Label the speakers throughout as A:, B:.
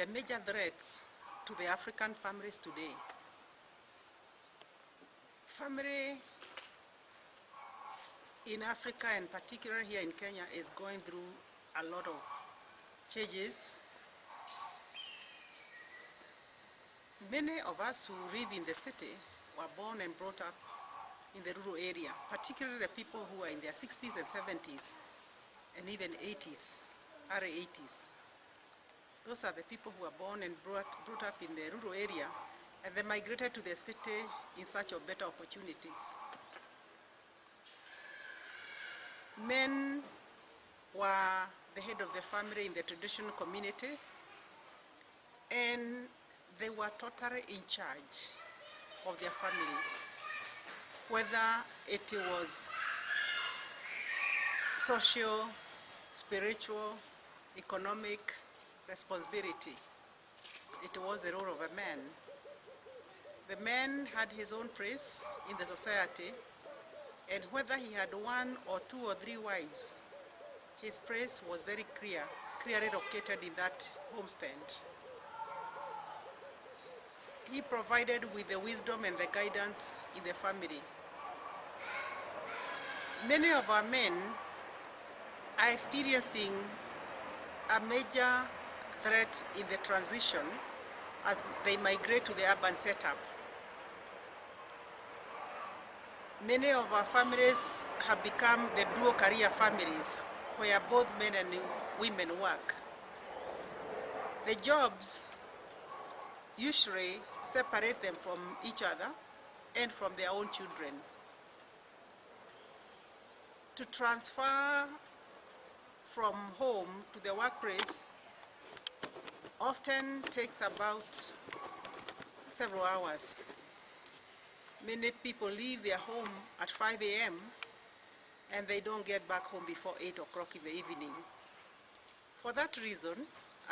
A: the major threats to the African families today. Family in Africa, and particularly here in Kenya, is going through a lot of changes. Many of us who live in the city were born and brought up in the rural area, particularly the people who are in their 60s and 70s and even 80s, early 80s. Those are the people who are born and brought up in the rural area, and they migrated to the city in search of better opportunities. Men were the head of the family in the traditional communities, and they were totally in charge of their families, whether it was social, spiritual, economic responsibility. It was the role of a man. The man had his own place in the society, and whether he had one or two or three wives, his place was very clearly located in that homestead. He provided with the wisdom and the guidance in the family. Many of our men are experiencing a major threat in the transition as they migrate to the urban setup. Many of our families have become the dual career families where both men and women work. The jobs usually separate them from each other and from their own children. To transfer from home to the workplace often takes about several hours. Many people leave their home at 5 a.m. and they don't get back home before 8 o'clock in the evening. For that reason,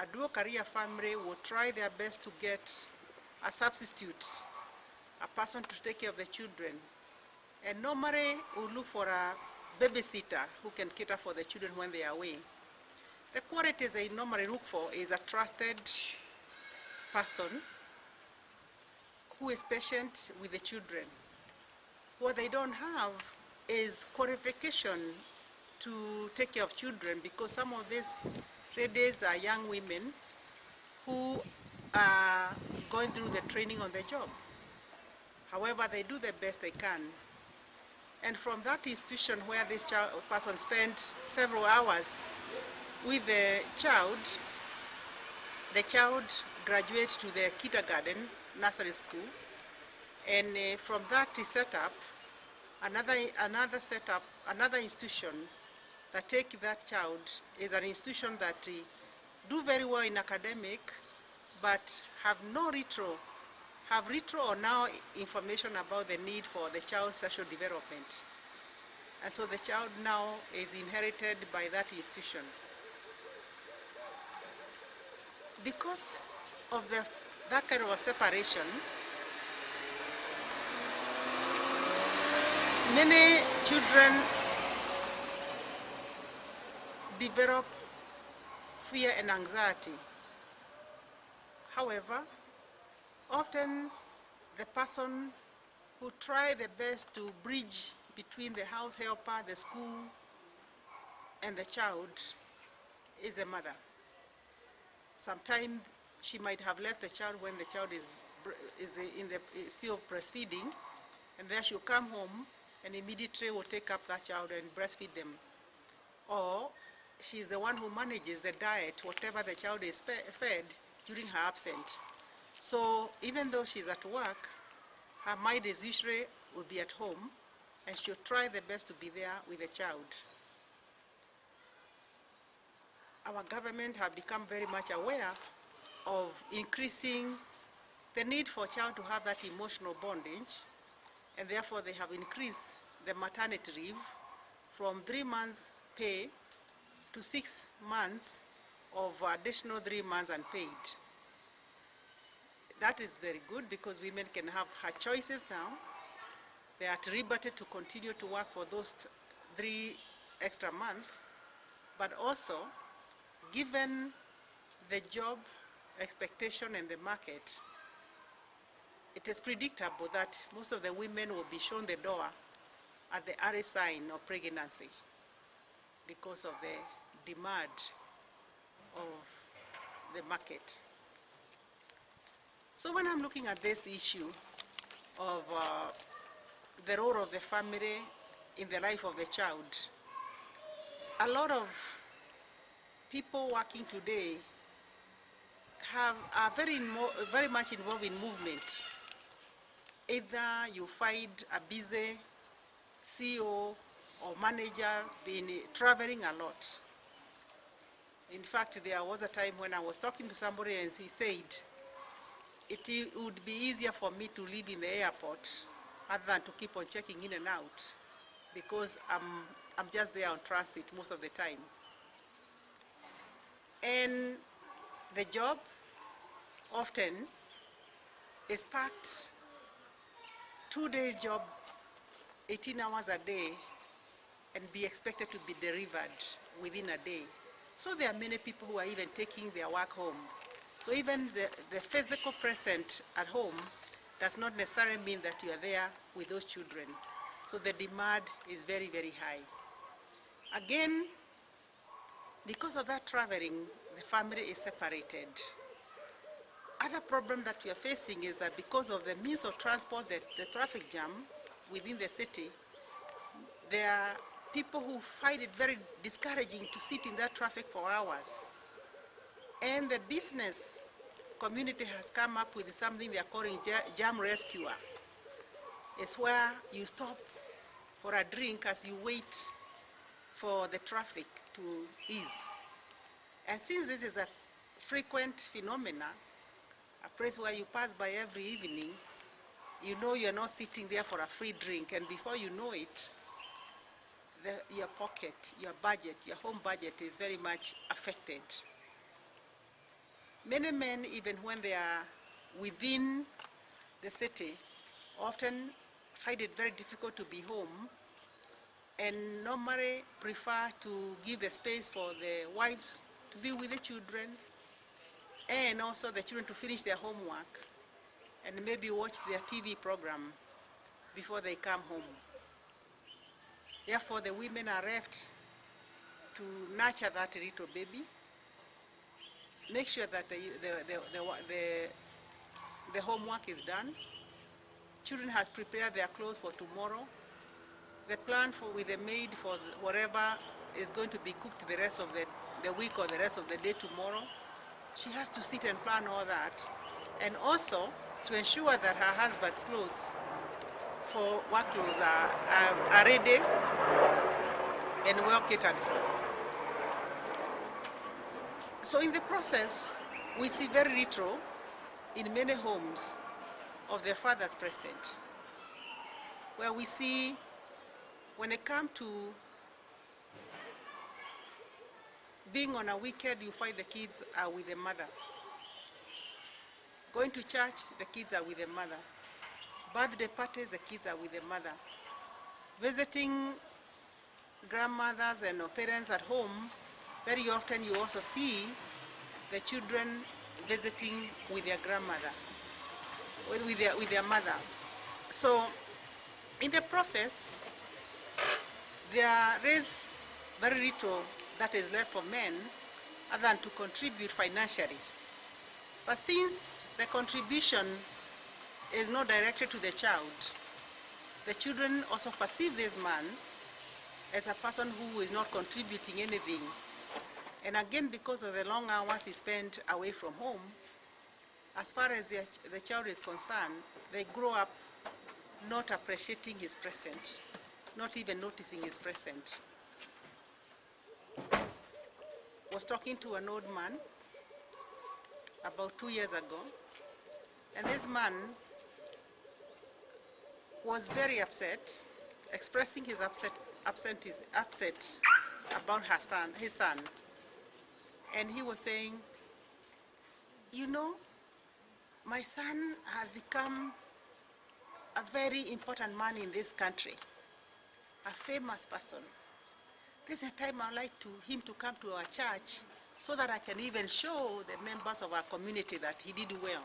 A: a dual career family will try their best to get a substitute, a person to take care of the children, and normally will look for a babysitter who can cater for the children when they are away. The qualities they normally look for is a trusted person who is patient with the children. What they don't have is qualification to take care of children, because some of these ladies are young women who are going through the training on the job. However, they do the best they can. And from that institution where this person spent several hours with the child graduates to the kindergarten, nursery school, and from that setup, another institution that take that child is an institution that do very well in academic, but have little or now information about the need for the child's social development. And so the child now is inherited by that institution. Because of that kind of a separation, many children develop fear and anxiety. However, often the person who try the best to bridge between the house helper, the school, and the child is a mother. Sometimes she might have left the child when the child is still breastfeeding, and then she'll come home and immediately will take up that child and breastfeed them. Or she's the one who manages the diet, whatever the child is fed during her absence. So even though she's at work, her mind is usually will be at home, and she'll try the best to be there with the child. Our government have become very much aware of increasing the need for a child to have that emotional bondage, and therefore they have increased the maternity leave from 3 months pay to 6 months of additional 3 months unpaid. That is very good because women can have her choices now. They are at liberty to continue to work for those 3 extra months, but also given the job expectation in the market, it is predictable that most of the women will be shown the door at the early sign of pregnancy because of the demand of the market. So when I'm looking at this issue of the role of the family in the life of the child, a lot of people working today are very much involved in movement. Either you find a busy CEO or manager being traveling a lot. In fact, there was a time when I was talking to somebody and he said, it would be easier for me to live in the airport other than to keep on checking in and out, because I'm just there on transit most of the time. And the job often is packed, 2 days job, 18 hours a day, and be expected to be delivered within a day. So there are many people who are even taking their work home. So even the physical presence at home does not necessarily mean that you are there with those children. So the demand is very, very high. Again, because of that traveling, the family is separated. Other problem that we are facing is that because of the means of transport, the traffic jam within the city, there are people who find it very discouraging to sit in that traffic for hours. And the business community has come up with something they are calling jam rescuer. It's where you stop for a drink as you wait for the traffic to ease. And since this is a frequent phenomena, a place where you pass by every evening, you know you're not sitting there for a free drink, and before you know it, your pocket, your budget, your home budget is very much affected. Many men, even when they are within the city, often find it very difficult to be home and normally prefer to give the space for the wives to be with the children, and also the children to finish their homework and maybe watch their TV program before they come home. Therefore, the women are left to nurture that little baby, make sure that the homework is done. Children has prepared their clothes for tomorrow. The plan with the maid for whatever is going to be cooked the rest of the week or the rest of the day tomorrow. She has to sit and plan all that. And also to ensure that her husband's clothes for work clothes are ready and well catered for. So in the process, we see very little in many homes of their fathers present, where we see when it comes to being on a weekend, you find the kids are with the mother. Going to church, the kids are with the mother. Birthday parties, the kids are with the mother. Visiting grandmothers and parents at home, very often you also see the children visiting with their grandmother, with their mother. So in the process, there is very little that is left for men other than to contribute financially. But since the contribution is not directed to the child, the children also perceive this man as a person who is not contributing anything. And again, because of the long hours he spent away from home, as far as the child is concerned, they grow up not appreciating his presence, not even noticing his presence. I was talking to an old man about 2 years ago, and this man was very upset, expressing his upset about his son. And he was saying, you know, my son has become a very important man in this country, a famous person. This is a time I'd like him to come to our church so that I can even show the members of our community that he did well.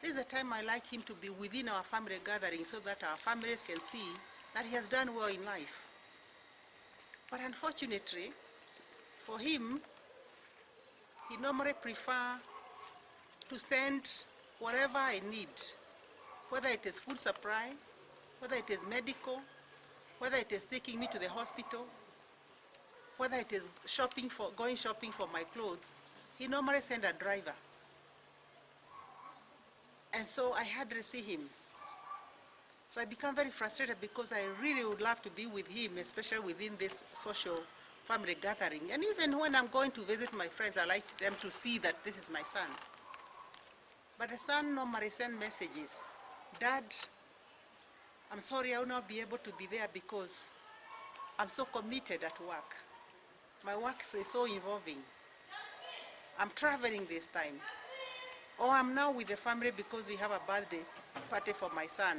A: This is the time I like him to be within our family gathering so that our families can see that he has done well in life. But unfortunately, for him, he normally prefers to send whatever I need, whether it is food supply, whether it is medical, whether it is taking me to the hospital, whether it is going shopping for my clothes. He normally sends a driver. And so I had to see him. So I became very frustrated because I really would love to be with him, especially within this social family gathering. And even when I'm going to visit my friends, I like them to see that this is my son. But the son normally sends messages. Dad, I'm sorry I will not be able to be there because I'm so committed at work. My work is so involving. I'm traveling this time. Or I'm now with the family because we have a birthday party for my son.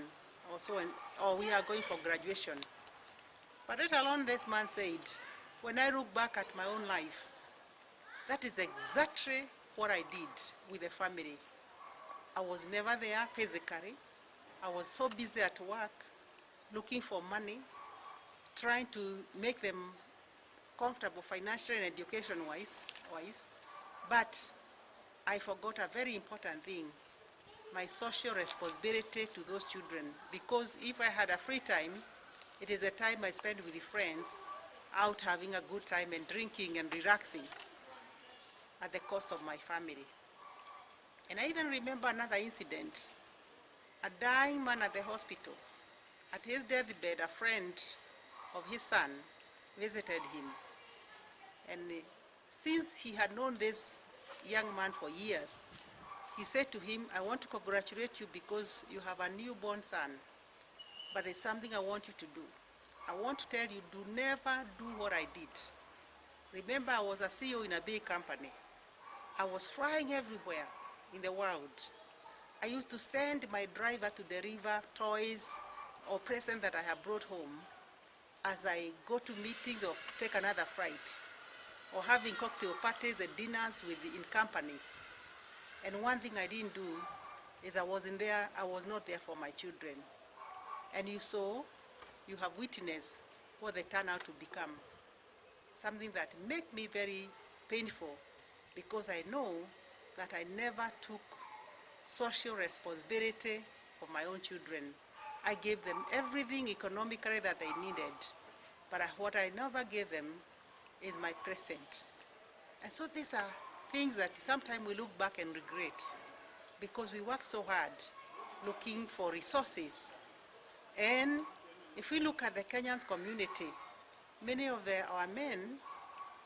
A: Or we are going for graduation. But let alone this man said, when I look back at my own life, that is exactly what I did with the family. I was never there physically. I was so busy at work, looking for money, trying to make them comfortable financially and education-wise. But I forgot a very important thing, my social responsibility to those children. Because if I had a free time, it is a time I spend with the friends, out having a good time and drinking and relaxing at the cost of my family. And I even remember another incident. A dying man at the hospital. At his deathbed, a friend of his son visited him. And since he had known this young man for years, he said to him, I want to congratulate you because you have a newborn son, but there's something I want you to do. I want to tell you, do never do what I did. Remember, I was a CEO in a big company. I was flying everywhere in the world. I used to send my driver to deliver toys or presents that I have brought home as I go to meetings or take another flight, or having cocktail parties and dinners in companies. And one thing I didn't do is I was not there for my children. And you have witnessed what they turn out to become. Something that made me very painful because I know that I never took social responsibility for my own children. I gave them everything economically that they needed, but what I never gave them is my present. And so these are things that sometimes we look back and regret because we work so hard looking for resources. And if we look at the Kenyan community, many of our men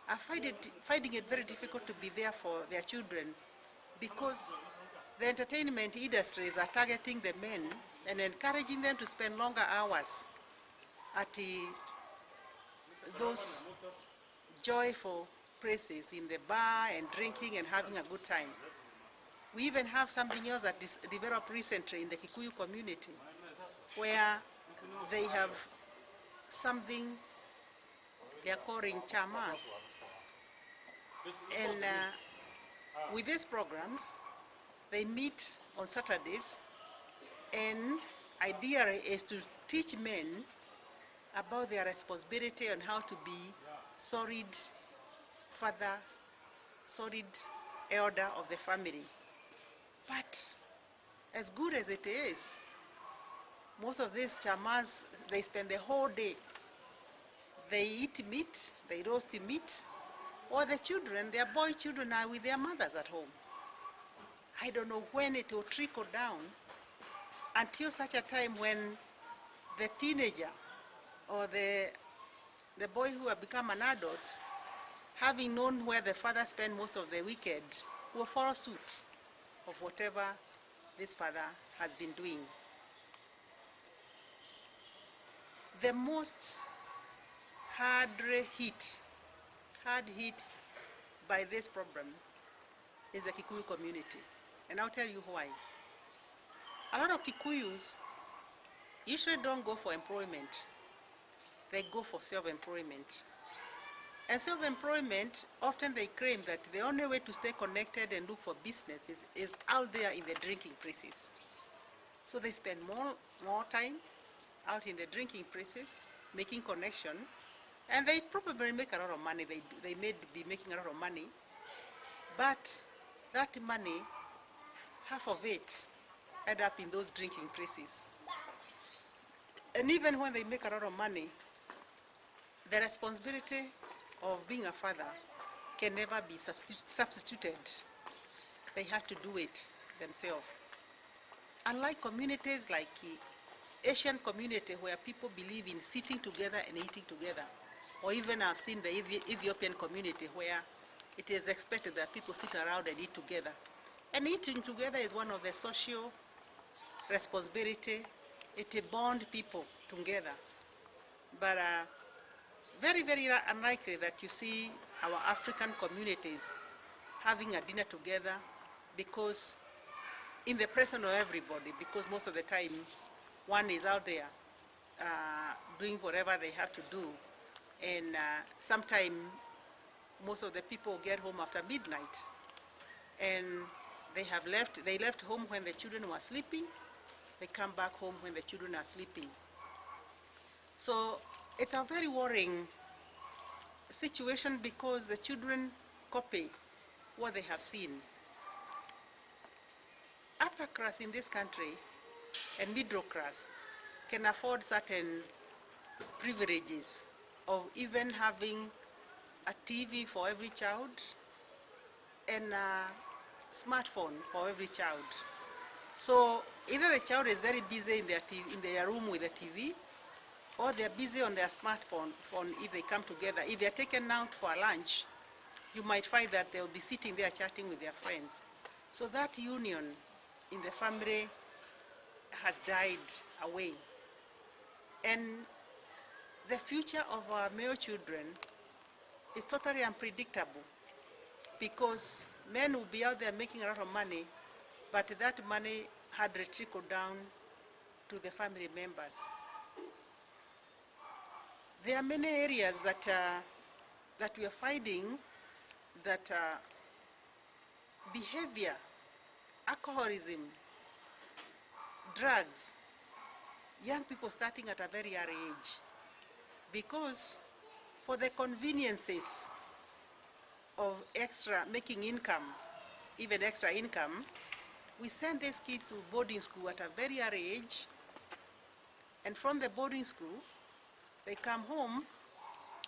A: are finding it very difficult to be there for their children because the entertainment industries are targeting the men and encouraging them to spend longer hours at those joyful places in the bar and drinking and having a good time. We even have something else that is developed recently in the Kikuyu community where they have something they are calling chamas. And with these programs, they meet on Saturdays, and idea is to teach men about their responsibility on how to be solid father, solid elder of the family. But as good as it is, most of these chamas, they spend the whole day. They eat meat, they roast meat, or the children, their boy children are with their mothers at home. I don't know when it will trickle down until such a time when the teenager or the boy who have become an adult, having known where the father spent most of the weekend, will follow suit of whatever this father has been doing. The most hard hit by this problem is the Kikuyu community. And I'll tell you why. A lot of Kikuyus usually don't go for employment. They go for self-employment. And self-employment, often they claim that the only way to stay connected and look for business is out there in the drinking places. So they spend more time out in the drinking places, making connection, and they probably make a lot of money. They may be making a lot of money, but that money, half of it, end up in those drinking places. And even when they make a lot of money, the responsibility of being a father can never be substituted. They have to do it themselves. Unlike communities like Asian community where people believe in sitting together and eating together, or even I've seen the Ethiopian community where it is expected that people sit around and eat together. And eating together is one of the social responsibility. It bonds people together. But very, very unlikely that you see our African communities having a dinner together because in the presence of everybody, because most of the time one is out there doing whatever they have to do, and sometimes most of the people get home after midnight, and they left home when the children were sleeping. They come back home when the children are sleeping. So it's a very worrying situation because the children copy what they have seen. Upper class in this country and middle class can afford certain privileges of even having a TV for every child and a smartphone for every child. So either the child is very busy in their room with the TV, or they're busy on their smartphone if they come together. If they're taken out for lunch, you might find that they'll be sitting there chatting with their friends. So that union in the family has died away. And the future of our male children is totally unpredictable because men will be out there making a lot of money, but that money had trickled down to the family members. There are many areas that we are finding that behavior, alcoholism, drugs, young people starting at a very early age, because for the conveniences of making income, even extra income, we send these kids to boarding school at a very early age, and from the boarding school, they come home,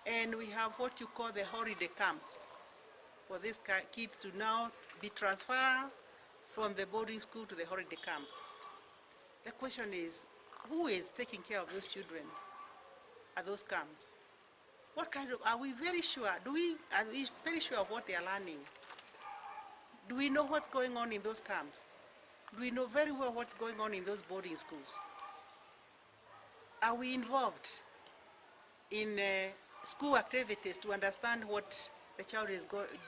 A: and we have what you call the holiday camps for these kids to now be transferred from the boarding school to the holiday camps. The question is, who is taking care of those children at those camps? What kind of, are we very sure, are we very sure of what they are learning? Do we know what's going on in those camps? Do we know very well what's going on in those boarding schools? Are we involved in school activities to understand what the child is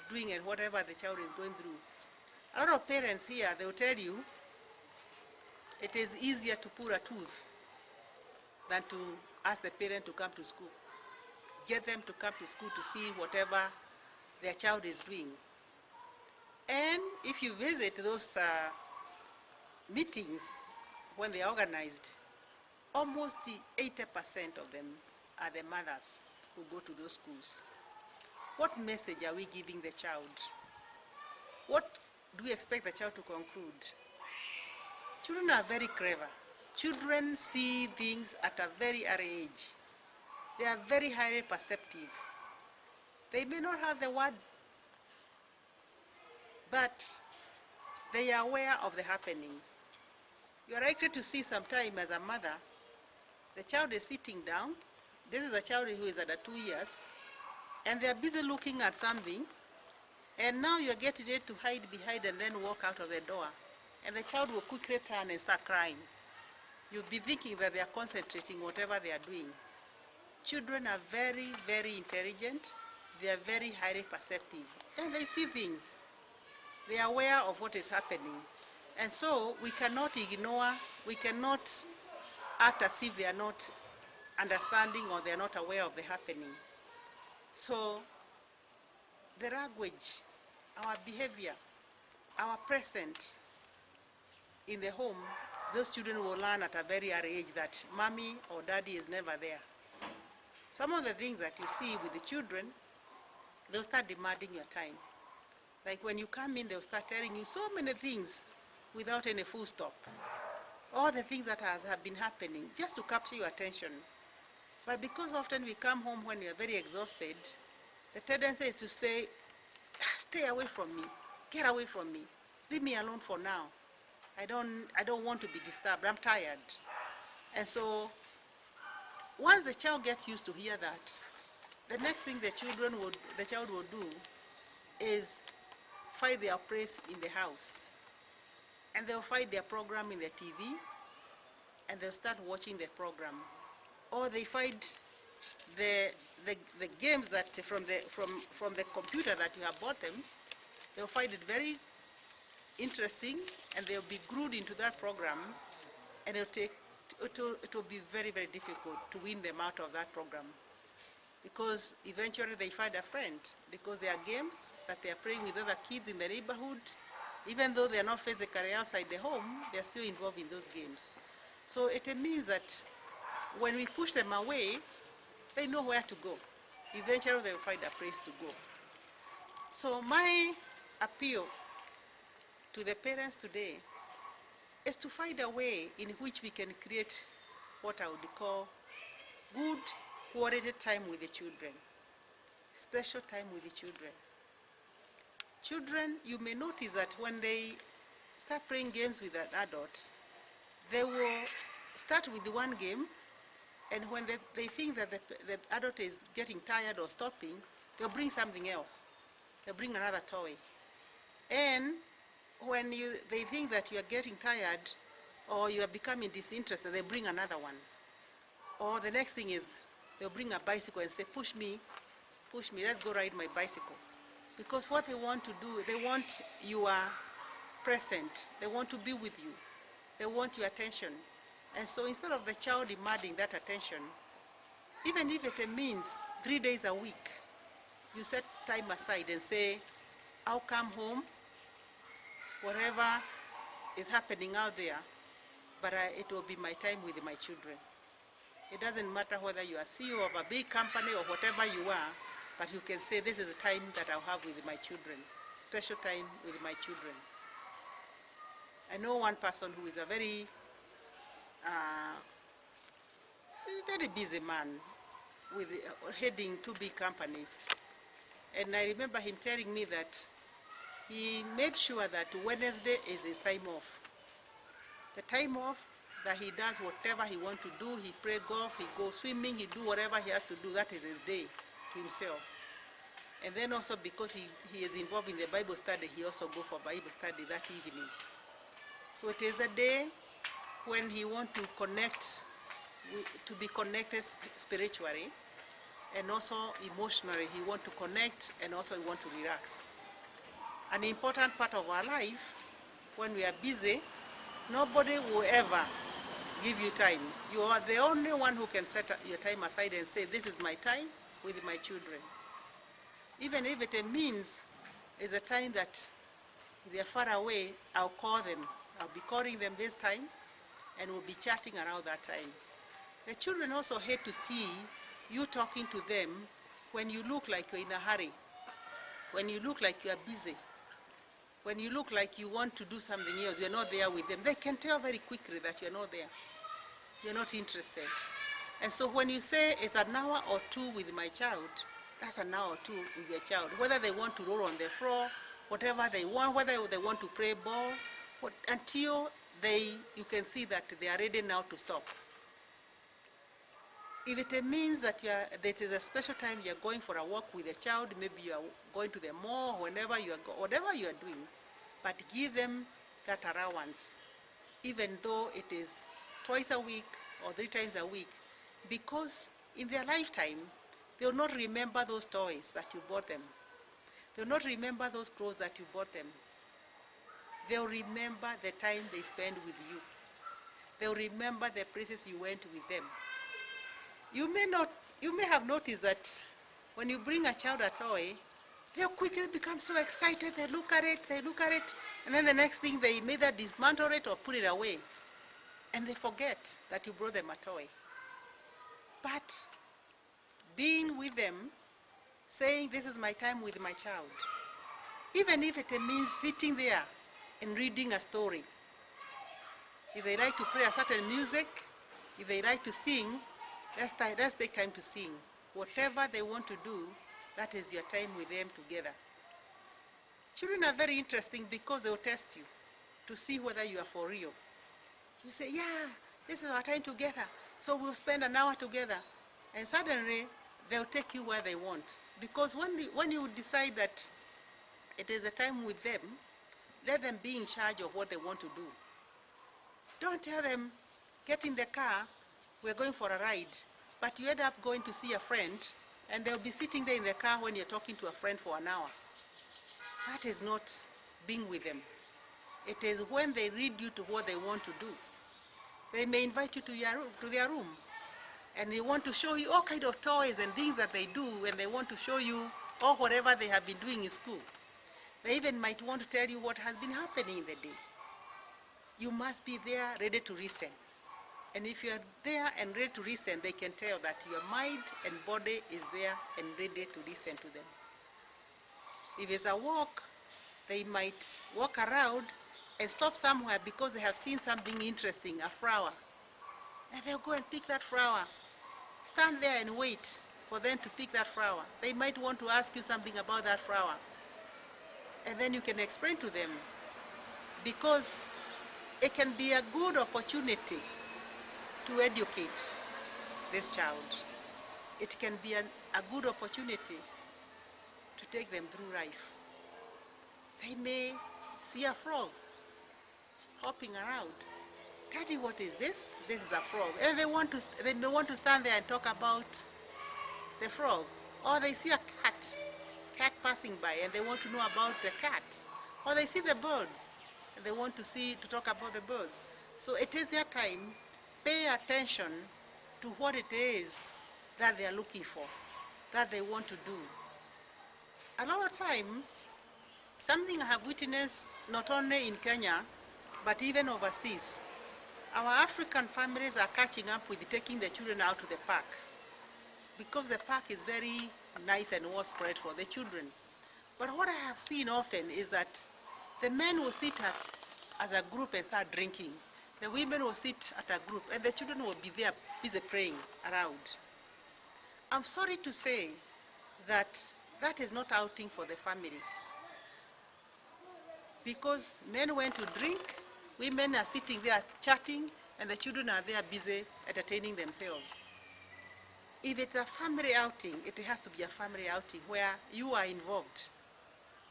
A: doing and whatever the child is going through? A lot of parents here, they will tell you it is easier to pull a tooth than to ask the parent to come to school. Get them to come to school to see whatever their child is doing. And if you visit those meetings when they are organized, almost 80% of them are the mothers who go to those schools. What message are we giving the child? What do we expect the child to conclude? Children are very clever. Children see things at a very early age. They are very highly perceptive. They may not have the word, but they are aware of the happenings. You are likely to see sometime as a mother, the child is sitting down. This is a child who is under 2 years, and they are busy looking at something, and now you are getting ready to hide behind and then walk out of the door, and the child will quickly turn and start crying. You'll be thinking that they are concentrating whatever they are doing. Children are very, very intelligent. They are very highly perceptive, and they see things. They are aware of what is happening. And so we cannot ignore, we cannot act as if they are not understanding or they are not aware of the happening. So the language, our behavior, our presence in the home, those children will learn at a very early age that mommy or daddy is never there. Some of the things that you see with the children, they'll start demanding your time. Like when you come in, they'll start telling you so many things without any full stop. All the things that have been happening just to capture your attention. But because often we come home when we are very exhausted, the tendency is to stay away from me, get away from me, leave me alone for now. I don't want to be disturbed, I'm tired. And so once the child gets used to hear that, the next thing the child will do is find their place in the house. And they'll find their program in the TV, and they'll start watching the program. Or they find the games that from the computer that you have bought them, they'll find it very interesting, and they'll be glued into that program, and it will be very, very difficult to win them out of that program. Because eventually they find a friend, because there are games that they are playing with other kids in the neighborhood. Even though they are not physically outside the home, they are still involved in those games. So it means that when we push them away, they know where to go. Eventually they will find a place to go. So my appeal to the parents today is to find a way in which we can create what I would call good quality time with the children, special time with the children. Children, you may notice that when they start playing games with an adult, they will start with the one game, and when they think that the adult is getting tired or stopping, they'll bring something else. They'll bring another toy. And when they think that you are getting tired or you are becoming disinterested, they bring another one. Or the next thing is they'll bring a bicycle and say, push me, let's go ride my bicycle. Because what they want to do, they want you are present. They want to be with you. They want your attention. And so instead of the child demanding that attention, even if it means 3 days a week, you set time aside and say, I'll come home, whatever is happening out there, but it will be my time with my children. It doesn't matter whether you are CEO of a big company or whatever you are, but you can say, this is the time that I'll have with my children, special time with my children. I know one person who is a very busy man with heading 2 big companies. And I remember him telling me that he made sure that Wednesday is his time off. The time off that he does whatever he wants to do. He play golf, he goes swimming, he do whatever he has to do. That is his day to himself. And then also because he is involved in the Bible study, he also go for Bible study that evening. So it is the day when he wants to connect, to be connected spiritually, and also emotionally. He wants to connect, and also he wants to relax. An important part of our life, when we are busy, nobody will ever give you time. You are the only one who can set your time aside and say, this is my time with my children. Even if it means it's a time that they are far away, I'll call them. I'll be calling them this time, and we'll be chatting around that time. The children also hate to see you talking to them when you look like you're in a hurry, when you look like you are busy, when you look like you want to do something else, you're not there with them. They can tell very quickly that you're not there. You're not interested. And so when you say it's an hour or 2 with my child, that's an hour or 2 with your child. Whether they want to roll on the floor, whatever they want, whether they want to play ball, until you can see that they are ready now to stop. If it means that this is a special time you're going for a walk with a child, maybe you are going to the mall, whatever you are doing, but give them that allowance, even though it is twice a week or 3 times a week, because in their lifetime, they will not remember those toys that you bought them. They will not remember those clothes that you bought them. They will remember the time they spent with you. They will remember the places you went with them. You may have noticed that when you bring a child a toy, they'll quickly become so excited. They look at it, and then the next thing they either dismantle it or put it away. And they forget that you brought them a toy. But being with them, saying this is my time with my child, even if it means sitting there and reading a story. If they like to play a certain music, if they like to sing, let's take time to sing. Whatever they want to do, that is your time with them together. Children are very interesting because they will test you to see whether you are for real. You say, yeah, this is our time together, so we'll spend an hour together. And suddenly, they'll take you where they want. Because when you decide that it is a time with them, let them be in charge of what they want to do. Don't tell them, get in the car, we're going for a ride, but you end up going to see a friend, and they'll be sitting there in the car when you're talking to a friend for an hour. That is not being with them. It is when they read you to what they want to do. They may invite you to their room, and they want to show you all kinds of toys and things that they do, and they want to show you or whatever they have been doing in school. They even might want to tell you what has been happening in the day. You must be there ready to listen. And if you are there and ready to listen, they can tell that your mind and body is there and ready to listen to them. If it's a walk, they might walk around and stop somewhere because they have seen something interesting, a flower. And they'll go and pick that flower. Stand there and wait for them to pick that flower. They might want to ask you something about that flower. And then you can explain to them, because it can be a good opportunity to educate this child. It can be a good opportunity to take them through life. They may see a frog hopping around. Daddy, what is this? This is a frog. And they may want to stand there and talk about the frog. Or they see a cat passing by, and they want to know about the cat. Or they see the birds, and they want to talk about the birds. So it is their time. Pay attention to what it is that they are looking for, that they want to do. A lot of time, something I have witnessed not only in Kenya, but even overseas. Our African families are catching up with taking the children out to the park, because the park is very nice and well spread for the children. But what I have seen often is that the men will sit as a group and start drinking. The women will sit at a group, and the children will be there busy playing around. I'm sorry to say that that is not outing for the family. Because men went to drink, women are sitting there chatting, and the children are there busy entertaining themselves. If it's a family outing, it has to be a family outing where you are involved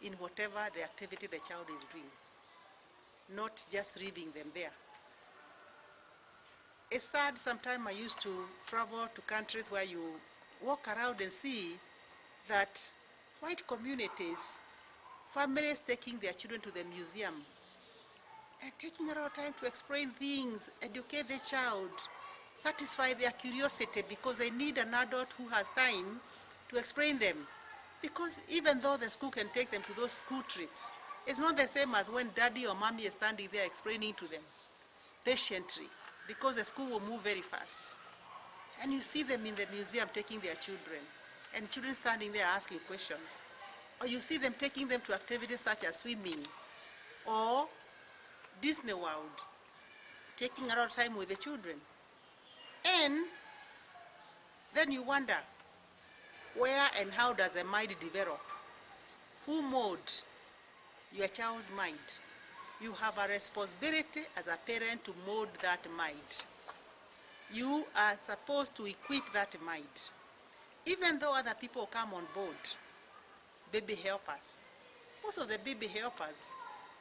A: in whatever the activity the child is doing, not just leaving them there. It's sad, sometimes I used to travel to countries where you walk around and see that white communities, families taking their children to the museum and taking a lot of time to explain things, educate the child, satisfy their curiosity, because they need an adult who has time to explain them. Because even though the school can take them to those school trips, it's not the same as when daddy or mommy is standing there explaining to them patiently, because the school will move very fast. And you see them in the museum taking their children, and children standing there asking questions. Or you see them taking them to activities such as swimming or Disney World, taking a lot of time with the children. And then you wonder, where and how does the mind develop? Who molds your child's mind? You have a responsibility as a parent to mold that mind. You are supposed to equip that mind. Even though other people come on board, baby helpers. Most of the baby helpers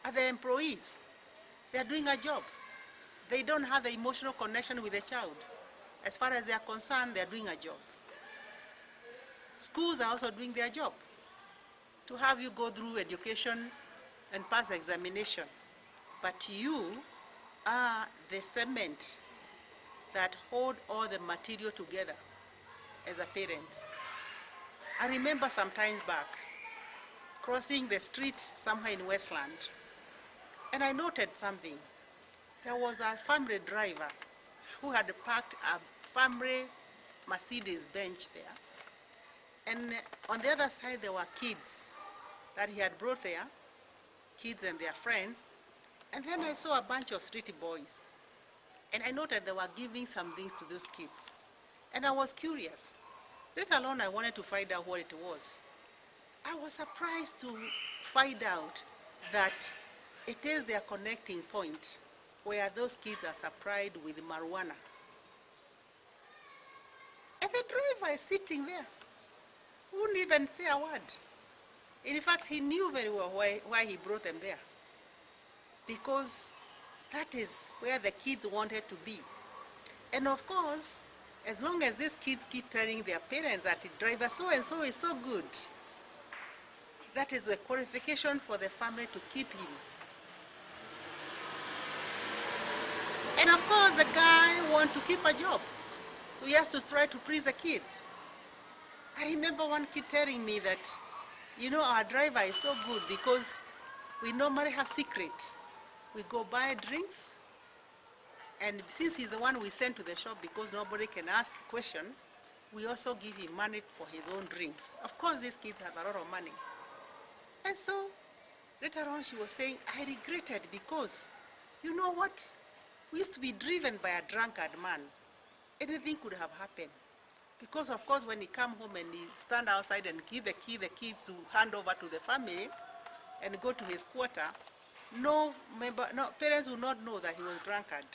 A: are the employees. They are doing a job. They don't have the emotional connection with the child. As far as they are concerned, they are doing a job. Schools are also doing their job to have you go through education and pass examination. But you are the cement that hold all the material together as a parent. I remember some time back, crossing the street somewhere in Westland. And I noted something. There was a family driver who had parked a family Mercedes bench there. And on the other side, there were kids that he had brought there, kids and their friends. And then I saw a bunch of street boys. And I noted they were giving some things to those kids. And I was curious. Let alone I wanted to find out what it was. I was surprised to find out that it is their connecting point where those kids are supplied with marijuana. And the driver is sitting there, wouldn't even say a word. In fact, he knew very well why he brought them there. Because that is where the kids wanted to be. And of course, as long as these kids keep telling their parents that driver so-and-so is so good, that is a qualification for the family to keep him. And of course, the guy wants to keep a job. So he has to try to please the kids. I remember one kid telling me that, you know, our driver is so good because we normally have secrets. We go buy drinks, and since he's the one we send to the shop because nobody can ask a question, we also give him money for his own drinks. Of course, these kids have a lot of money. And so, later on she was saying, I regretted because, you know what? We used to be driven by a drunkard man. Anything could have happened. Because of course when he come home and he stand outside and give the kids to hand over to the family and go to his quarter, no parents will not know that he was drunkard.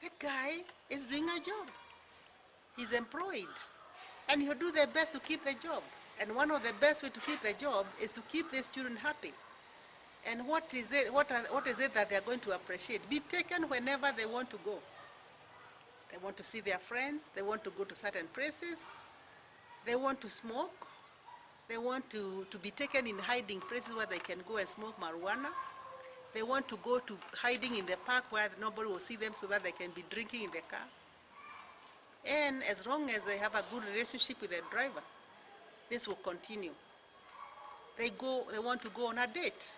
A: The guy is doing a job. He's employed. And he'll do their best to keep the job. And one of the best way to keep the job is to keep these children happy. And what is it that they're going to appreciate? Be taken whenever they want to go. They want to see their friends. They want to go to certain places. They want to smoke. They want to be taken in hiding places where they can go and smoke marijuana. They want to go to hiding in the park where nobody will see them so that they can be drinking in the car. And as long as they have a good relationship with the driver, this will continue. They want to go on a date.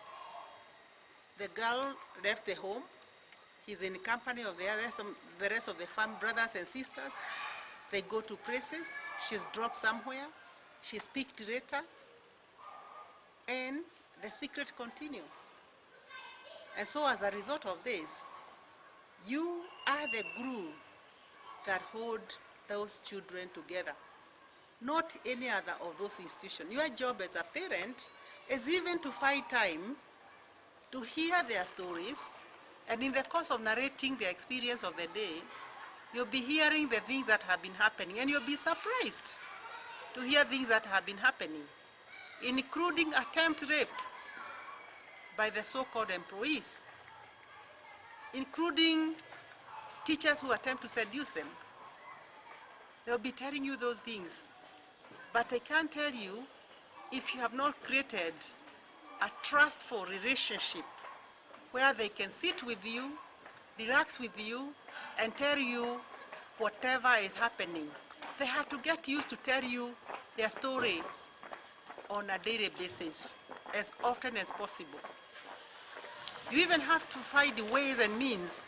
A: The girl left the home. He's in the company of the rest of the brothers and sisters. They go to places. She's dropped somewhere. She's picked later. And the secret continues. And so as a result of this, you are the glue that hold those children together, not any other of those institutions. Your job as a parent is even to find time to hear their stories, and in the course of narrating the experience of the day, you'll be hearing the things that have been happening, and you'll be surprised to hear things that have been happening, including attempt rape by the so-called employees, including teachers who attempt to seduce them. They'll be telling you those things, but they can't tell you if you have not created a trustful relationship where they can sit with you, relax with you, and tell you whatever is happening. They have to get used to tell you their story on a daily basis, as often as possible. You even have to find ways and means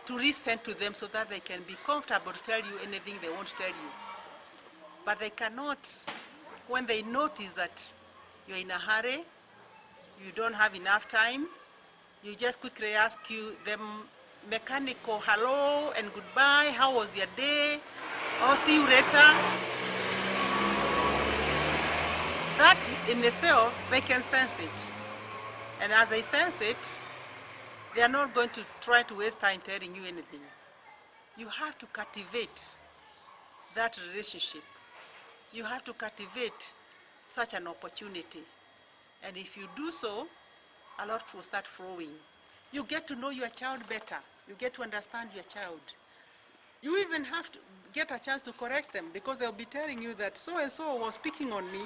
A: to listen to them so that they can be comfortable to tell you anything they want to tell you. But they cannot, when they notice that you're in a hurry, you don't have enough time, you just quickly ask them mechanical hello and goodbye, how was your day, or see you later. That in itself, they can sense it. And as they sense it, they are not going to try to waste time telling you anything. You have to cultivate that relationship. You have to cultivate such an opportunity. And if you do so, a lot will start flowing. You get to know your child better. You get to understand your child. You even have to get a chance to correct them, because they'll be telling you that so-and-so was picking on me,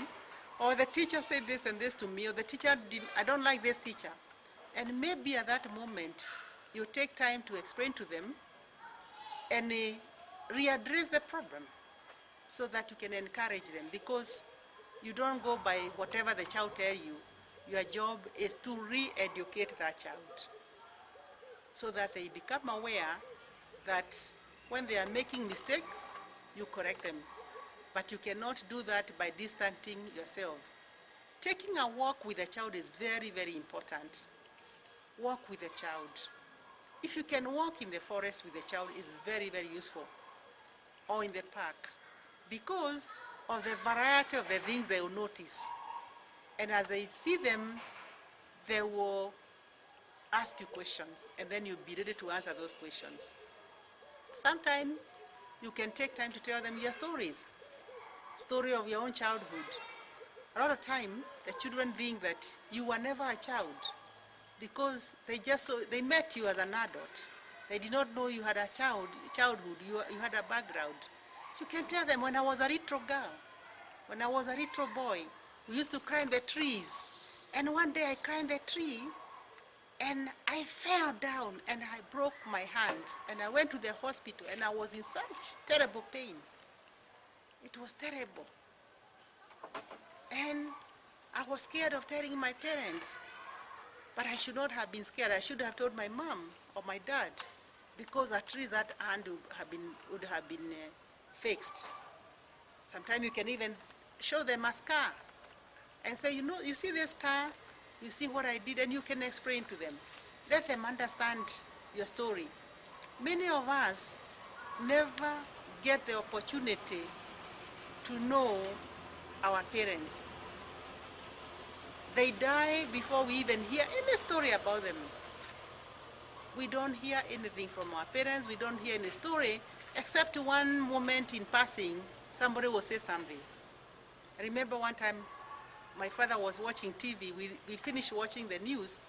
A: or the teacher said this and this to me, or the teacher I don't like this teacher. And maybe at that moment, you take time to explain to them and readdress the problem so that you can encourage them. Because You don't go by whatever the child tells you. Your job is to re-educate that child so that they become aware that when they are making mistakes, you correct them. But you cannot do that by distancing yourself. Taking a walk with a child is very, very important. Walk with a child. If you can walk in the forest with a child, it's very, very useful. Or in the park, because of the variety of the things they will notice. And as they see them, they will ask you questions, and then you'll be ready to answer those questions. Sometimes you can take time to tell them your story of your own childhood. A lot of time, the children think that you were never a child because they met you as an adult. They did not know you had a childhood, you had a background. So you can tell them, when I was a little girl, when I was a little boy, we used to climb the trees. And one day I climbed the tree and I fell down and I broke my hand. And I went to the hospital and I was in such terrible pain. It was terrible. And I was scared of telling my parents. But I should not have been scared. I should have told my mom or my dad, because at least that hand would have been fixed. Sometimes you can even show them a scar and say, you know, you see this scar, you see what I did, and you can explain to them. Let them understand your story. Many of us never get the opportunity to know our parents. They die before we even hear any story about them. We don't hear anything from our parents. We don't hear any story, except one moment in passing, somebody will say something. I remember one time my father was watching TV. We finished watching the news,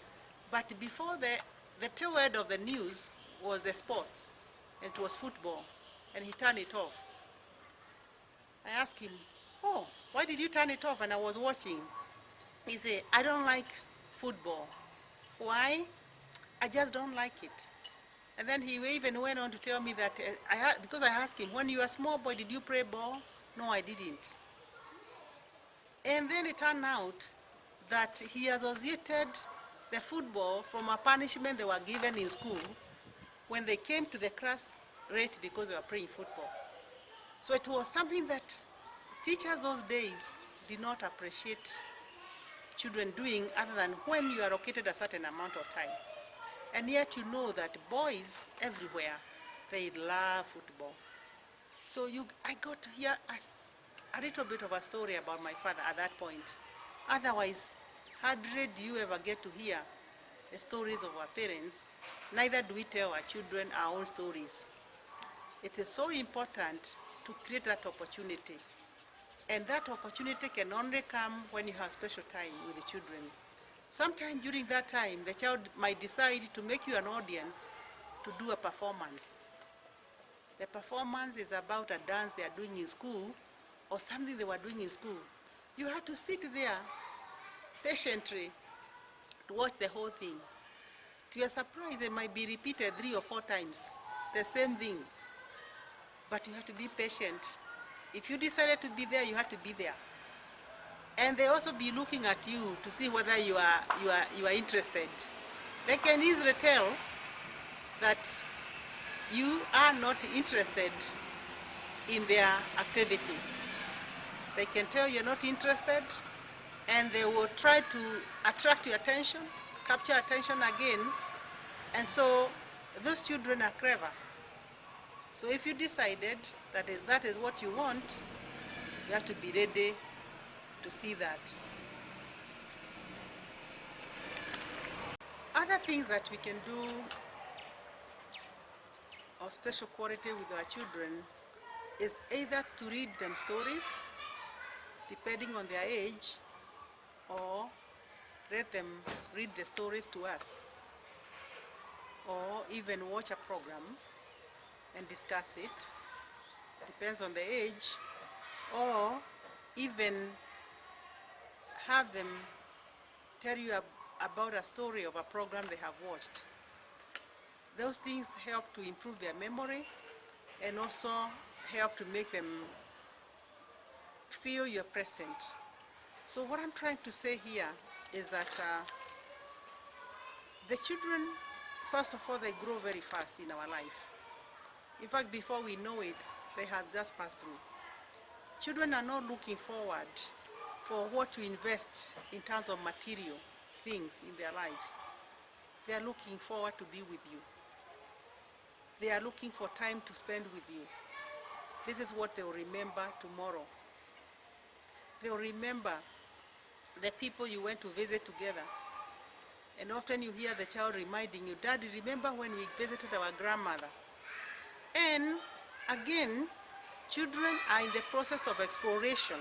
A: but before the tail end of the news was the sports, and it was football, and he turned it off. I asked him, oh, why did you turn it off? And I was watching. He said, I don't like football. Why? I just don't like it. And then he even went on to tell me that, because I asked him, when you were a small boy, did you play ball? No, I didn't. And then it turned out that he associated the football from a punishment they were given in school when they came to the class rate because they were playing football. So it was something that teachers those days did not appreciate children doing, other than when you are allocated a certain amount of time. And yet you know that boys everywhere, they love football. So I got to hear a little bit of a story about my father at that point. Otherwise, hardly do you ever get to hear the stories of our parents. Neither do we tell our children our own stories. It is so important to create that opportunity. And that opportunity can only come when you have special time with the children. Sometime during that time, the child might decide to make you an audience to do a performance. The performance is about a dance they are doing in school or something they were doing in school. You have to sit there patiently to watch the whole thing. To your surprise, it might be repeated 3 or 4 times, the same thing. But you have to be patient. If you decided to be there, you have to be there. And they also be looking at you to see whether you are interested. They can easily tell that you are not interested in their activity. They can tell you're not interested, and they will try to attract your attention, capture attention again. And so those children are clever. So if you decided that is what you want, you have to be ready to see that. Other things that we can do of special quality with our children is either to read them stories, depending on their age, or let them read the stories to us, or even watch a program and discuss it, depends on the age, or even have them tell you about a story of a program they have watched. Those things help to improve their memory and also help to make them feel you're present. So what I'm trying to say here is that the children, first of all, they grow very fast in our life. In fact, before we know it, they have just passed through. Children are not looking forward for what to invest in terms of material things in their lives. They are looking forward to be with you. They are looking for time to spend with you. This is what they will remember tomorrow. They will remember the people you went to visit together. And often you hear the child reminding you, Daddy, remember when we visited our grandmother? And again, children are in the process of exploration.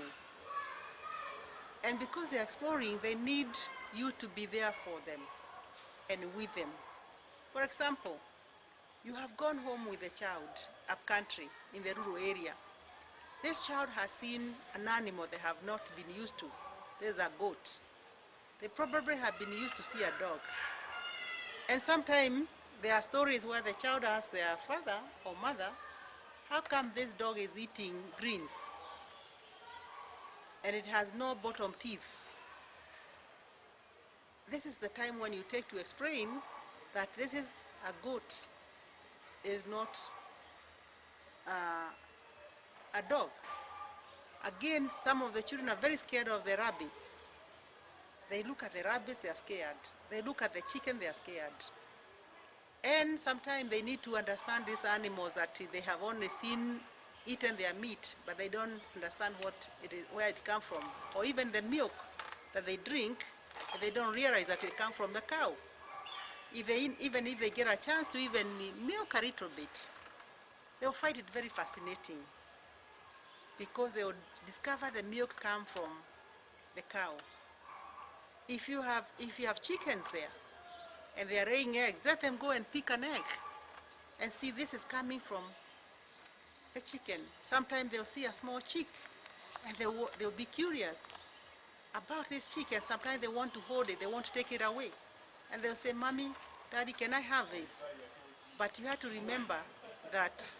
A: And because they're exploring, they need you to be there for them and with them. For example, you have gone home with a child up country in the rural area. This child has seen an animal they have not been used to. There's a goat. They probably have been used to see a dog. And sometimes there are stories where the child asks their father or mother, how come this dog is eating greens and it has no bottom teeth? This is the time when you take to explain that this is a goat, is not a dog. Again, some of the children are very scared of the rabbits. They look at the rabbits, they are scared. They look at the chicken, they are scared. And sometimes they need to understand these animals that they have only seen eaten their meat, but they don't understand what it is, where it comes from. Or even the milk that they drink, they don't realize that it comes from the cow. Even if they get a chance to even milk a little bit, they'll find it very fascinating because they will discover the milk comes from the cow. If you have chickens there and they are laying eggs, let them go and pick an egg and see this is coming from the chicken. Sometimes they'll see a small chick and they'll be curious about this chicken. Sometimes they want to hold it, they want to take it away. And they'll say, Mommy, Daddy, can I have this? But you have to remember that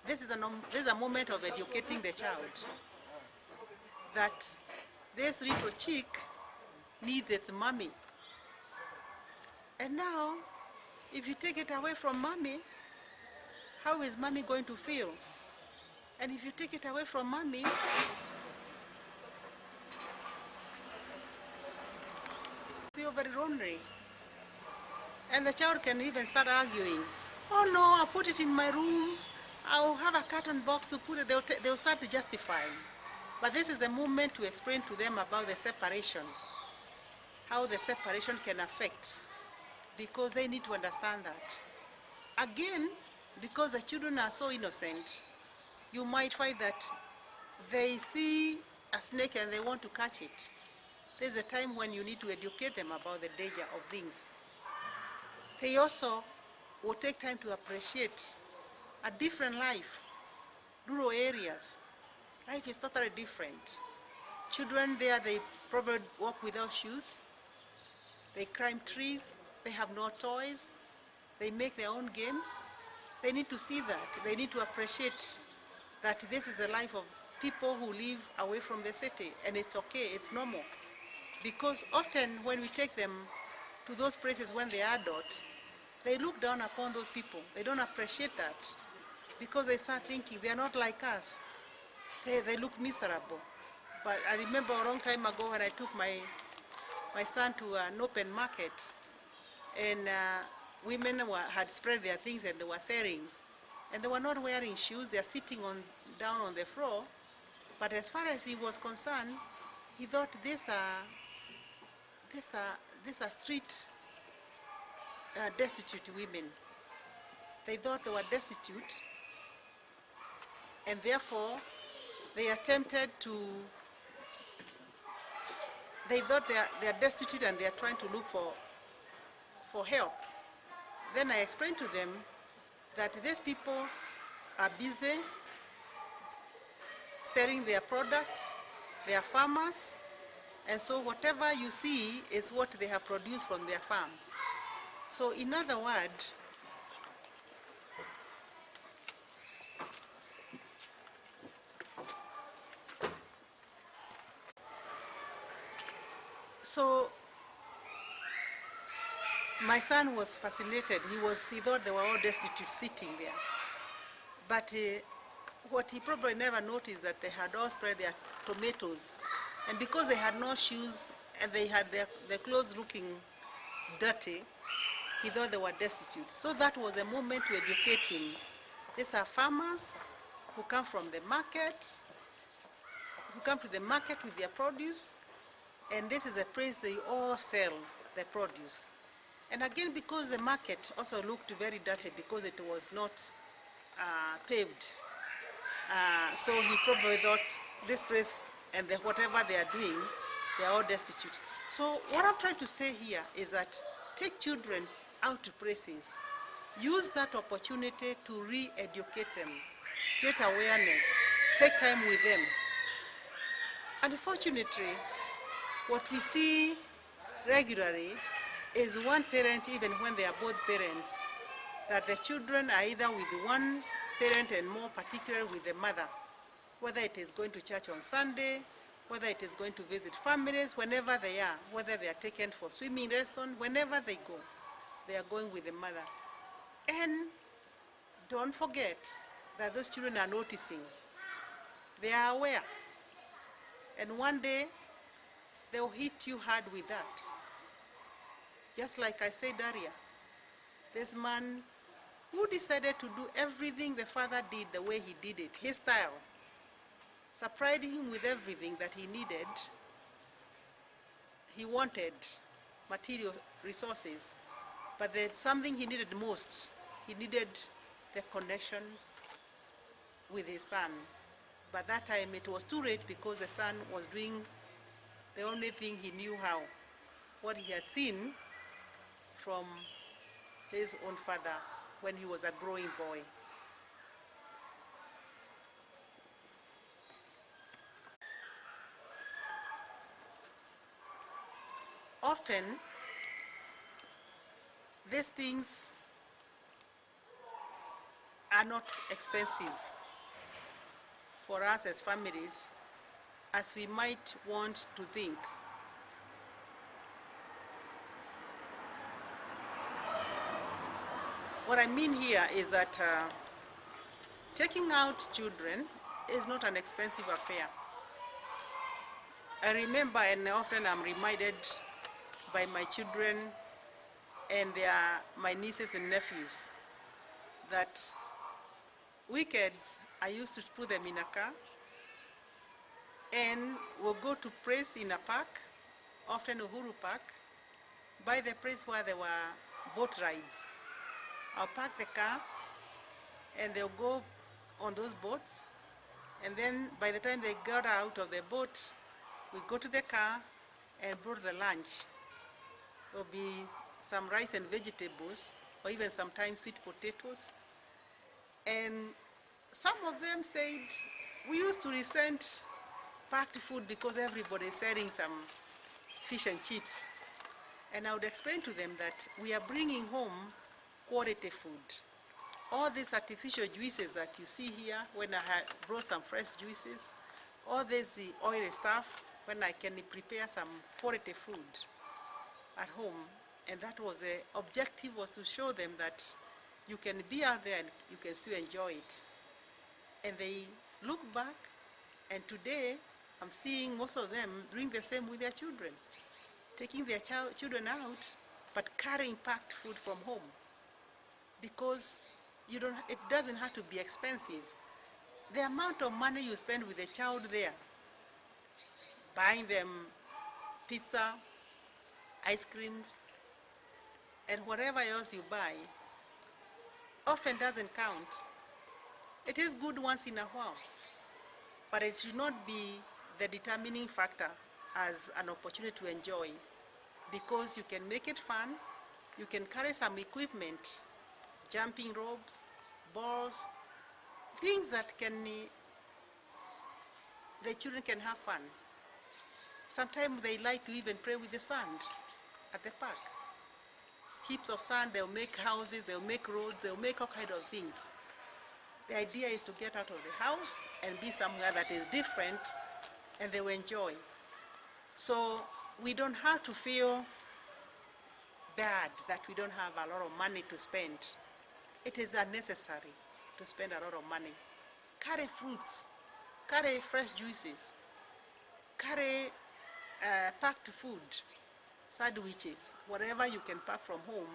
A: this is a moment of educating the child. That this little chick needs its mommy. And now, if you take it away from mommy, how is mommy going to feel? And if you take it away from mommy, feel very lonely. And the child can even start arguing. Oh no, I'll put it in my room. I'll have a carton box to put it. They'll start to justify. But this is the moment to explain to them about the separation. How the separation can affect. Because they need to understand that. Again, because the children are so innocent, you might find that they see a snake and they want to catch it. There's a time when you need to educate them about the danger of things. They also will take time to appreciate a different life. Rural areas, life is totally different. Children there, they probably walk without shoes. They climb trees. They have no toys. They make their own games. They need to see that. They need to appreciate that this is the life of people who live away from the city, and it's okay, it's normal. Because often when we take them to those places when they are adults, they look down upon those people. They don't appreciate that because they start thinking they are not like us. They look miserable. But I remember a long time ago when I took my son to an open market, and women had spread their things and they were selling. And they were not wearing shoes, they are sitting down on the floor. But as far as he was concerned, he thought these are street destitute women. They thought they were destitute, and therefore they attempted to, they thought they are destitute and they are trying to look for help. Then I explained to them that these people are busy selling their products, they are farmers, and so whatever you see is what they have produced from their farms. So in other words, So my son was fascinated. He thought they were all destitute sitting there. But what he probably never noticed that they had all spread their tomatoes. And because they had no shoes and they had their clothes looking dirty, he thought they were destitute. So that was the moment to educate him. These are farmers who come from the market, who come to the market with their produce, and this is the place they all sell the produce. And again, because the market also looked very dirty because it was not paved. So he probably thought this place and whatever they are doing, they are all destitute. So what I'm trying to say here is that take children out to places. Use that opportunity to re-educate them, create awareness, take time with them. Unfortunately, what we see regularly is one parent, even when they are both parents, that the children are either with one parent and more particularly with the mother, whether it is going to church on Sunday, whether it is going to visit families, whenever they are, whether they are taken for swimming lesson, whenever they go, they are going with the mother. And don't forget that those children are noticing. They are aware. And one day, they'll hit you hard with that. Just like I said earlier, this man who decided to do everything the father did the way he did it, his style, supplied him with everything that he needed. He wanted material resources, but there's something he needed most. He needed the connection with his son. But that time it was too late because the son was doing the only thing he knew how, what he had seen from his own father when he was a growing boy. Often, these things are not expensive for us as families as we might want to think. What I mean here is that taking out children is not an expensive affair. I remember, and often I'm reminded by my children and my nieces and nephews, that weekends I used to put them in a car and we'll go to place in a park, often Uhuru Park, by the place where there were boat rides. I'll park the car and they'll go on those boats, and then by the time they got out of the boat, we go to the car and brought the lunch. There'll be some rice and vegetables, or even sometimes sweet potatoes. And some of them said, we used to resent packed food because everybody is selling some fish and chips. And I would explain to them that we are bringing home quality food. All these artificial juices that you see here, when I had brought some fresh juices, all this oily stuff, when I can prepare some quality food at home. And that was the objective, was to show them that you can be out there and you can still enjoy it. And they look back, and today I'm seeing most of them doing the same with their children, taking their children out, but carrying packed food from home. Because it doesn't have to be expensive. The amount of money you spend with a child there, buying them pizza, ice creams, and whatever else you buy, often doesn't count. It is good once in a while, but it should not be the determining factor as an opportunity to enjoy, because you can make it fun, you can carry some equipment, jumping ropes, balls, things that the children can have fun. Sometimes they like to even play with the sand at the park. Heaps of sand, they'll make houses, they'll make roads, they'll make all kinds of things. The idea is to get out of the house and be somewhere that is different, and they will enjoy. So we don't have to feel bad that we don't have a lot of money to spend. It is unnecessary to spend a lot of money. Carry fruits, carry fresh juices, carry packed food, sandwiches, whatever you can pack from home,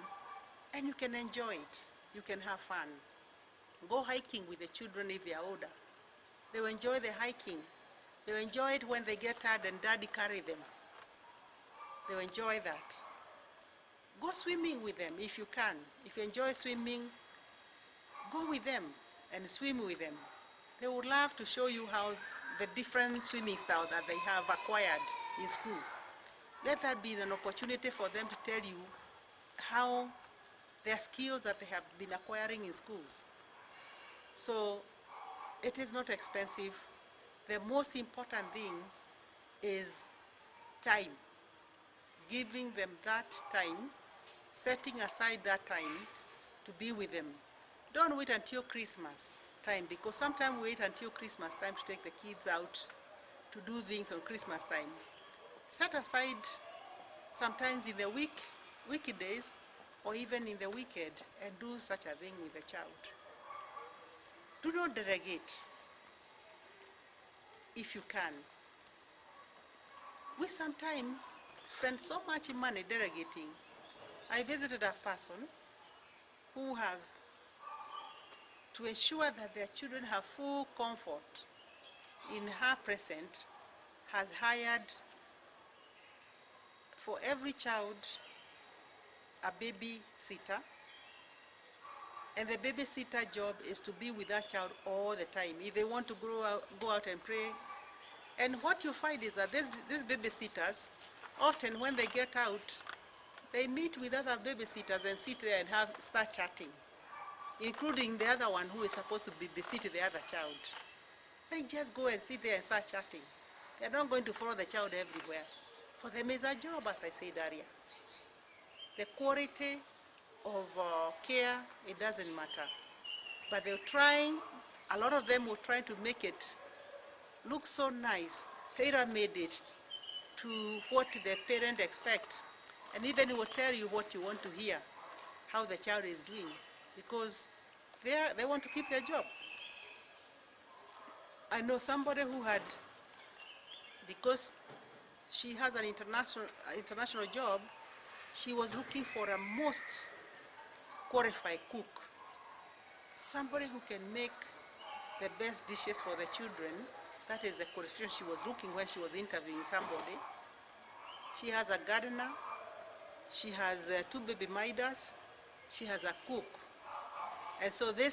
A: and you can enjoy it. You can have fun. Go hiking with the children if they are older. They will enjoy the hiking. They will enjoy it when they get tired and daddy carry them. They will enjoy that. Go swimming with them if you can. If you enjoy swimming, go with them and swim with them. They would love to show you how the different swimming styles that they have acquired in school. Let that be an opportunity for them to tell you how their skills that they have been acquiring in schools. So it is not expensive. The most important thing is time. Giving them that time, setting aside that time to be with them. Don't wait until Christmas time, because sometimes we wait until Christmas time to take the kids out to do things on Christmas time. Set aside sometimes in the weekdays, or even in the weekend, and do such a thing with the child. Do not delegate if you can. We sometimes spend so much money delegating. I visited a person who has, to ensure that their children have full comfort in her presence, has hired for every child a babysitter, and the babysitter job is to be with that child all the time. If they want to go out and play. And what you find is that these babysitters, often when they get out, they meet with other babysitters and sit there and start chatting, including the other one who is supposed to babysit the other child. They just go and sit there and start chatting. They're not going to follow the child everywhere. For them is a job, as I said earlier. The quality of care, it doesn't matter. But they're trying, a lot of them will try to make it look so nice, tailor-made it to what the parent expects. And even will tell you what you want to hear, how the child is doing, because they want to keep their job. I know somebody who had, because she has an international job, she was looking for a most qualified cook, somebody who can make the best dishes for the children. That is the qualification she was looking when she was interviewing somebody. She has a gardener, she has 2 baby maiders, she has a cook. And so the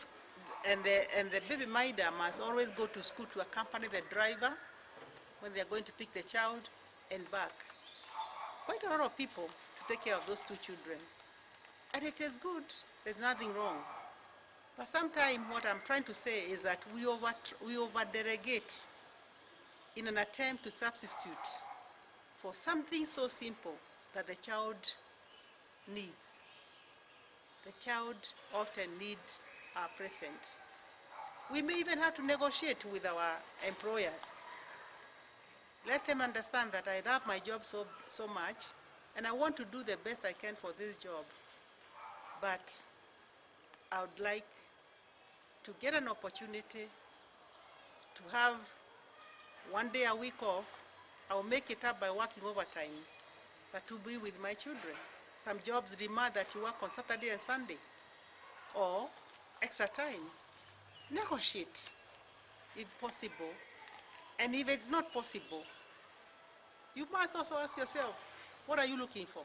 A: baby maida must always go to school to accompany the driver when they are going to pick the child and back. Quite a lot of people to take care of those 2 children. And it is good, there's nothing wrong. But sometimes what I'm trying to say is that we over-delegate in an attempt to substitute for something so simple that the child needs. The child often needs our presence. We may even have to negotiate with our employers. Let them understand that I love my job so much, and I want to do the best I can for this job. But I would like to get an opportunity to have 1 day a week off. I will make it up by working overtime, but to be with my children. Some jobs demand that you work on Saturday and Sunday, or extra time. Negotiate, if possible. And if it's not possible, you must also ask yourself, what are you looking for?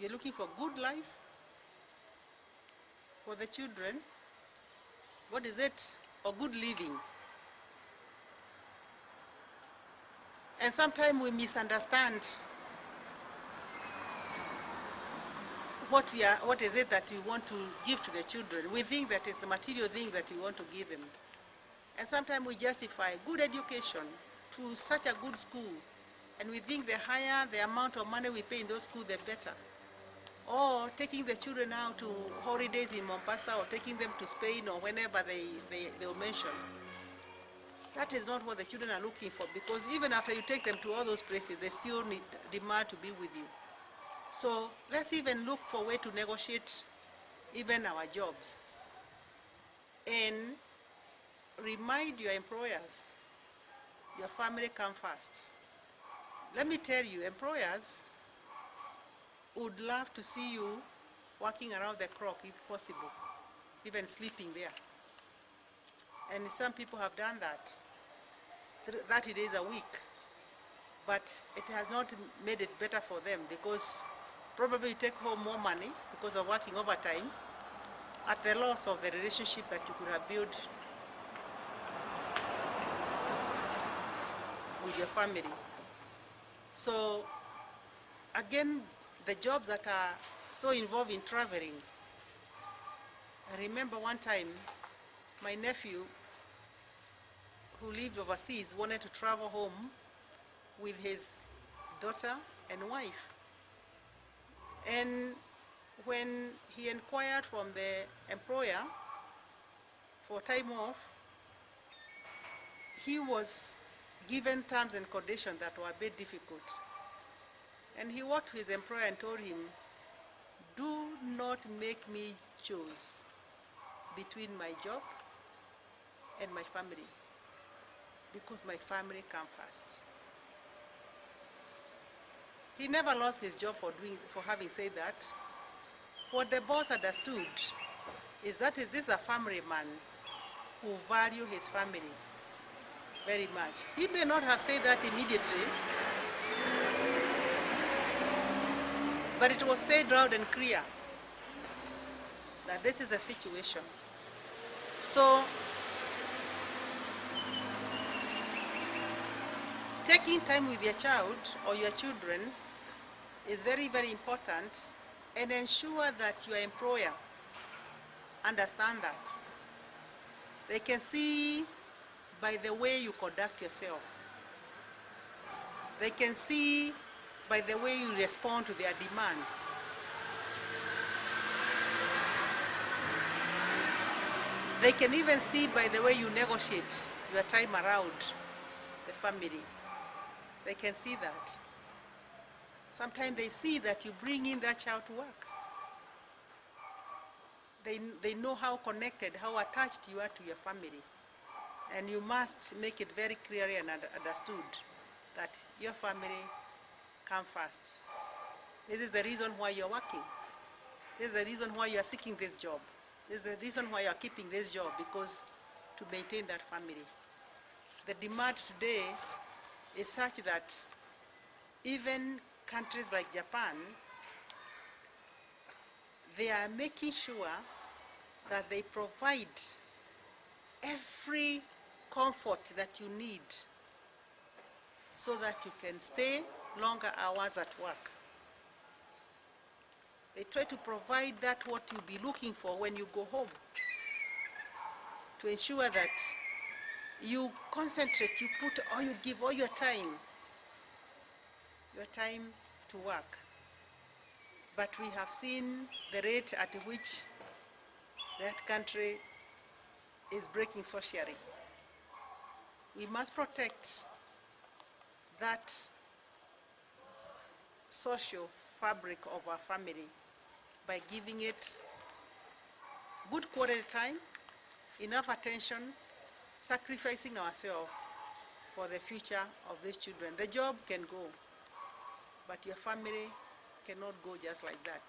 A: You're looking for good life for the children. What is it? Or good living? And sometimes we misunderstand what is it that we want to give to the children. We think that it's the material things that we want to give them. And sometimes we justify good education to such a good school, and we think the higher the amount of money we pay in those schools, the better. Or taking the children out to holidays in Mombasa, or taking them to Spain, or whenever they mention. That is not what the children are looking for, because even after you take them to all those places, they still demand to be with you. So let's even look for a way to negotiate even our jobs. And remind your employers, your family come first. Let me tell you, employers would love to see you working around the clock if possible, even sleeping there. And some people have done that, 30 days a week. But it has not made it better for them, because probably you take home more money because of working overtime at the loss of the relationship that you could have built with your family. So again, the jobs that are so involved in traveling. I remember one time my nephew who lived overseas wanted to travel home with his daughter and wife. And when he inquired from the employer for time off, he was given terms and conditions that were a bit difficult. And he worked with his employer and told him, do not make me choose between my job and my family, because my family comes first. He never lost his job for having said that. What the boss understood is that this is a family man who values his family very much. He may not have said that immediately, but it was said loud and clear that this is the situation. So, taking time with your child or your children is very, very important, and ensure that your employer understand that. They can see by the way you conduct yourself. They can see by the way you respond to their demands. They can even see by the way you negotiate your time around the family. They can see that. Sometimes they see that you bring in that child to work. They know how connected, how attached you are to your family. And you must make it very clearly and understood that your family comes first. This is the reason why you're working. This is the reason why you're seeking this job. This is the reason why you're keeping this job, because to maintain that family. The demand today is such that even countries like Japan, they are making sure that they provide every comfort that you need so that you can stay longer hours at work. They try to provide that what you'll be looking for when you go home, to ensure that you concentrate, you put, or you give all your time to work. But we have seen the rate at which that country is breaking socially. We must protect that social fabric of our family by giving it good quality time, enough attention, sacrificing ourselves for the future of these children. The job can go, but your family cannot go just like that.